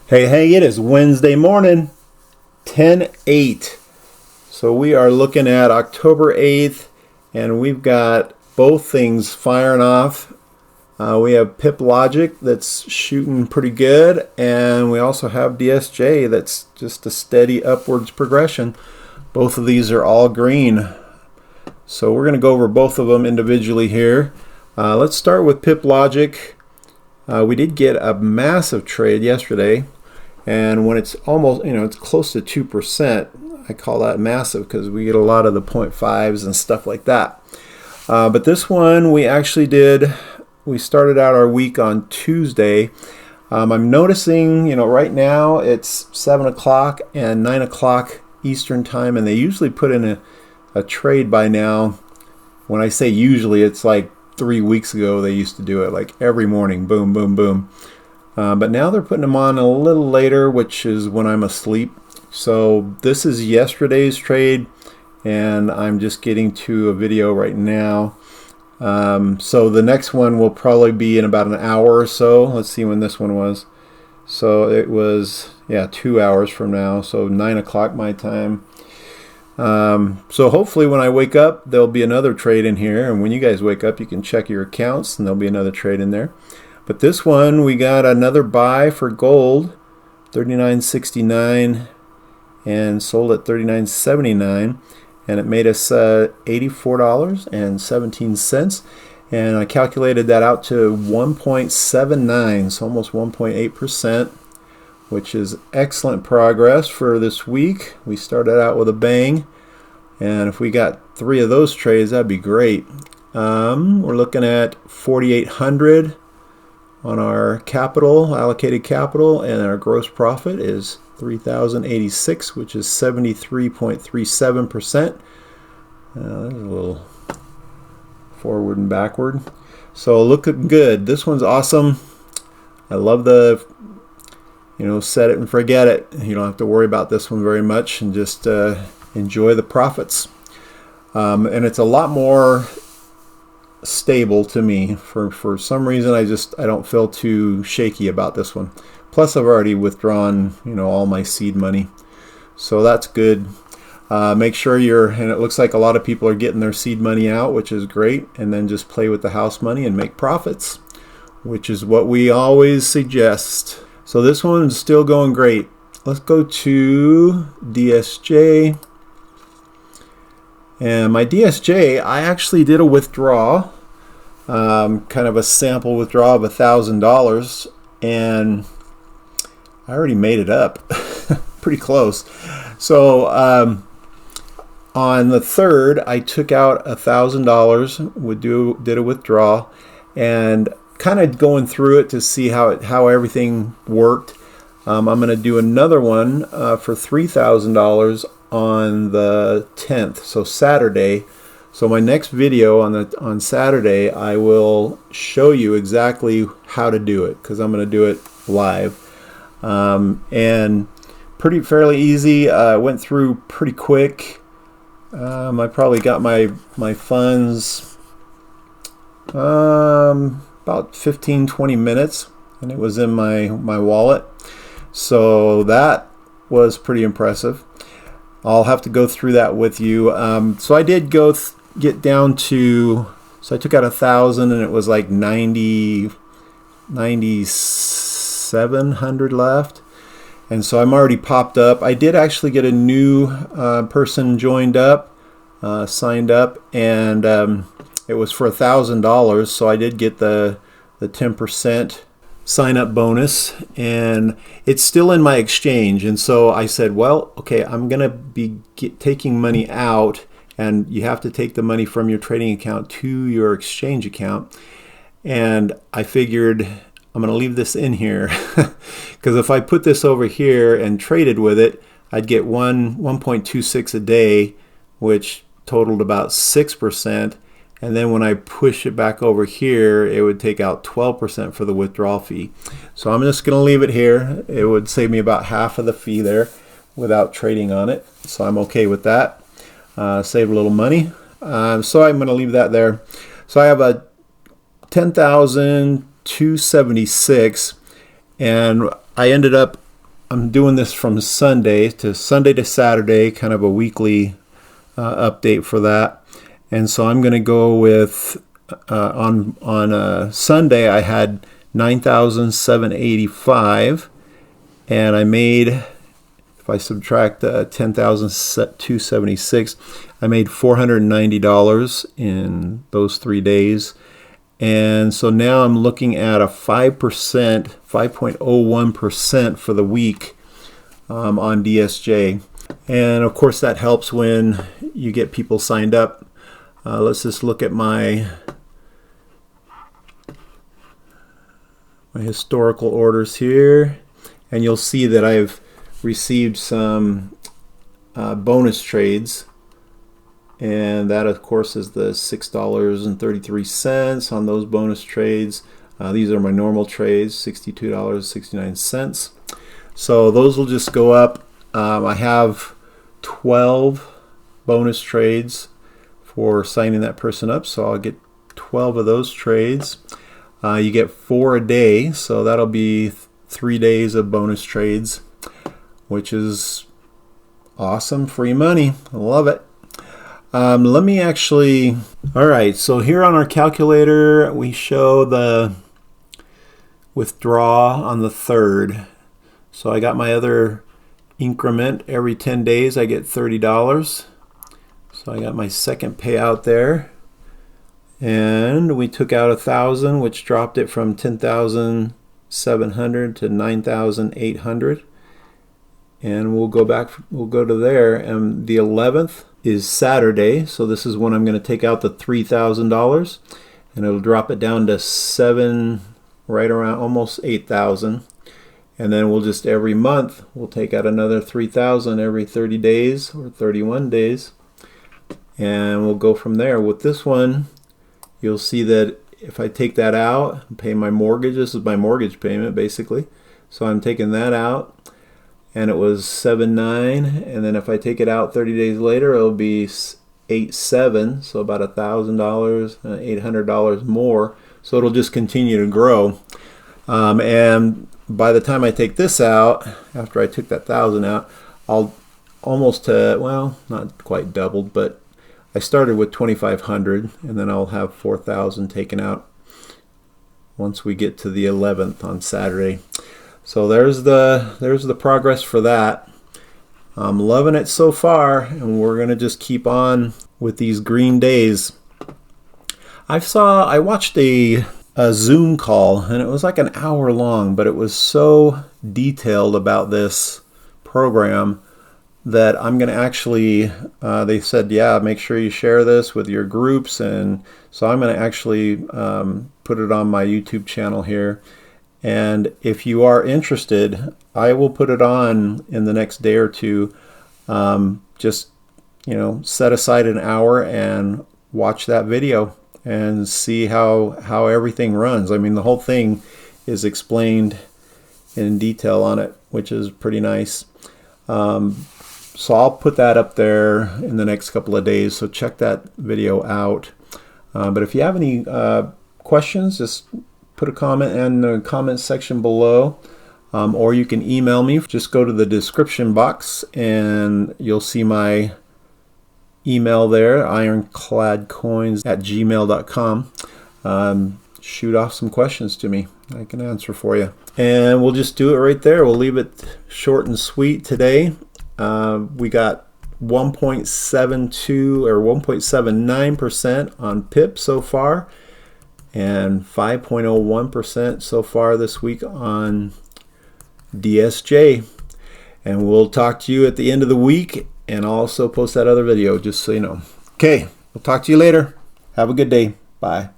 Hey, it is Wednesday morning, 10/8. So we are looking at October 8th, and we've got both things firing off. We have Pip Logic that's shooting pretty good, and we also have DSJ that's just a steady upwards progression. Both of these are all green. So we're going to go over both of them individually here. Let's start with Pip Logic. We did get a massive trade yesterday. And when it's almost, it's close to 2%, I call that massive because we get a lot of the 0.5s and stuff like that. But this one we started out our week on Tuesday. I'm noticing, right now it's 7 o'clock and 9 o'clock Eastern time, and they usually put in a trade by now. When I say usually, it's like 3 weeks ago they used to do it, like every morning, boom, boom, boom. But now they're putting them on a little later, which is when I'm asleep. So this is yesterday's trade, and I'm just getting to a video right now. So the next one will probably be in about an hour or so. Let's see when this one was. So it was, 2 hours from now, so 9 o'clock my time. So hopefully when I wake up, there'll be another trade in here. And when you guys wake up, you can check your accounts, and there'll be another trade in there. But this one, we got another buy for gold, $39.69, and sold at $39.79, and it made us $84.17. And I calculated that out to 1.79, so almost 1.8%, which is excellent progress for this week. We started out with a bang, and if we got 3 of those trades, that'd be great. We're looking at 4,800. On our capital, allocated capital, and our gross profit is 3,086, which is 73.37%. There's a little forward and backward. So looking good. This one's awesome. I love the, set it and forget it. You don't have to worry about this one very much, and just enjoy the profits. And it's a lot more stable to me. For some reason I don't feel too shaky about this one. Plus I've already withdrawn all my seed money, so that's good. Make sure and it looks like a lot of people are getting their seed money out, which is great, and then just play with the house money and make profits, which is what we always suggest. So this one is still going great. Let's go to DSJ. And my DSJ, I actually did a withdrawal, kind of a sample withdrawal of $1,000, and I already made it up, pretty close. So on the 3rd, I took out $1,000, did a withdrawal, and kind of going through it to see how everything worked. I'm going to do another one for $3,000 on the 10th, so Saturday. So my next video on Saturday, I will show you exactly how to do it, because I'm going to do it live, and fairly easy. Went through pretty quick. I probably got my funds about 15-20 minutes, and it was in my wallet. So that was pretty impressive. I'll have to go through that with you. So I did get down to, so I took out 1,000, and it was like 9,700 left. And so I'm already popped up. I did actually get a new person joined up, signed up, and it was for $1,000. So I did get the 10% sign up bonus, and it's still in my exchange. And so I said, well, okay, I'm gonna be taking money out, and you have to take the money from your trading account to your exchange account. And I figured I'm gonna leave this in here because if I put this over here and traded with it, I'd get 1.26 a day, which totaled about 6%. And then when I push it back over here, it would take out 12% for the withdrawal fee. So I'm just going to leave it here. It would save me about half of the fee there without trading on it. So I'm okay with that. Save a little money. So I'm going to leave that there. So I have a 10,276, and I ended up I'm doing this from Sunday to Saturday, kind of a weekly update for that. And so I'm going to go with on Sunday I had 9,785, and I made, if I subtract 10,276, I made $490 in those 3 days. And so now I'm looking at a 5%, 5.01% for the week on DSJ. And of course that helps when you get people signed up. Let's just look at my historical orders here, and you'll see that I've received some bonus trades, and that of course is the $6.33 on those bonus trades. These are my normal trades, $62.69. So those will just go up. I have 12 bonus trades for signing that person up, so I'll get 12 of those trades. You get 4 a day, so that'll be 3 days of bonus trades, which is awesome. Free money. I love it. Let me actually, all right, so here on our calculator we show the withdraw on the 3rd. So I got my other increment. Every 10 days I get $30. So I got my second payout there. And we took out 1,000, which dropped it from 10,700 to 9,800. And we'll go back, we'll go to there. And the 11th is Saturday, so this is when I'm going to take out the $3,000, and it'll drop it down to 7, right around almost 8,000. And then we'll just every month we'll take out another 3,000 every 30 days or 31 days, and we'll go from there. With this one, you'll see that if I take that out and pay my mortgage, this is my mortgage payment basically, so I'm taking that out, and it was 7.9, and then if I take it out 30 days later, it'll be 8.7, so about $1,000, $800 more. So it'll just continue to grow, and by the time I take this out, after I took that 1,000 out, I'll almost well, not quite doubled, but I started with 2,500, and then I'll have 4,000 taken out once we get to the 11th on Saturday. So there's the progress for that. I'm loving it so far, and we're gonna just keep on with these green days. I watched a Zoom call, and it was like an hour long, but it was so detailed about this program that I'm going to actually, they said, yeah, make sure you share this with your groups, and so I'm going to actually put it on my YouTube channel here. And if you are interested, I will put it on in the next day or two. Just, set aside an hour and watch that video and see how everything runs. I mean, the whole thing is explained in detail on it, which is pretty nice. So I'll put that up there in the next couple of days, so check that video out. But if you have any questions, just put a comment in the comment section below, or you can email me. Just go to the description box and you'll see my email there, ironcladcoins@gmail.com. Shoot off some questions to me. I can answer for you. And we'll just do it right there. We'll leave it short and sweet today. We got 1.72 or 1.79% on Pip so far, and 5.01% so far this week on DSJ. And we'll talk to you at the end of the week, and I'll also post that other video just so you know. Okay, we'll talk to you later. Have a good day. Bye.